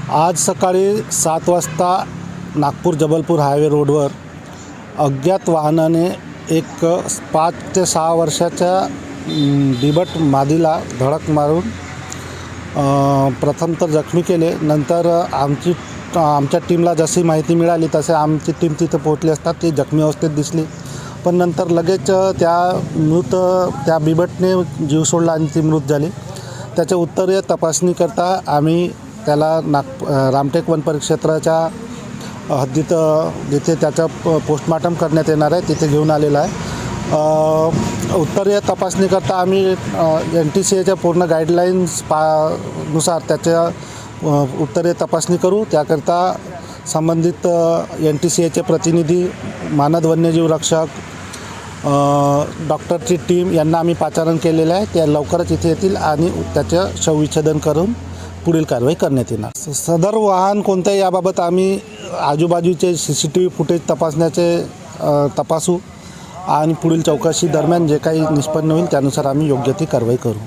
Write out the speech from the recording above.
आज सकाळी 7 वाजता नागपूर जबलपूर हायवे रोडवर अज्ञात वाहनाने एक 5 ते 6 वर्षाच्या बिबट मादीला धडक मारून प्रथम तर जखमी केले। नंतर आमच्या टीमला जशी माहिती मिळाली तसे आमची टीम तिथे पोहोचली असता ती जखमी अवस्थेत दिसली, पण नंतर लगेच त्या बिबटने जीव सोडला आणि ती मृत झाली। त्याच्या उत्तरीय तपासणीकरता आम्ही त्याला रामटेक वन परिक्षेत्राच्या हद्दीत जिथे त्याचं पोस्टमॉर्टम करण्यात येणार आहे तिथे घेऊन आलेला आहे। उत्तरीय तपासणीकरता आम्ही NTCAच्या पूर्ण गाईडलाईन्स नुसार त्याच्या उत्तरीय तपासणी करू। त्याकरता संबंधित NTCAचे प्रतिनिधी, मानद वन्यजीव रक्षक, डॉक्टरची टीम यांना आम्ही पाचारण केलेलं आहे। ते लवकरच इथे येतील आणि त्याचं शवविच्छेदन करून पुढील कारवाई करण्यात येणार। सदर वाहन कोणतं याबाबत आम्ही आजूबाजूचे CCTV फुटेज तपासू आणि पुढील चौकशी दरम्यान जे काही निष्पन्न होईल त्यानुसार आम्ही योग्य ती कारवाई करू।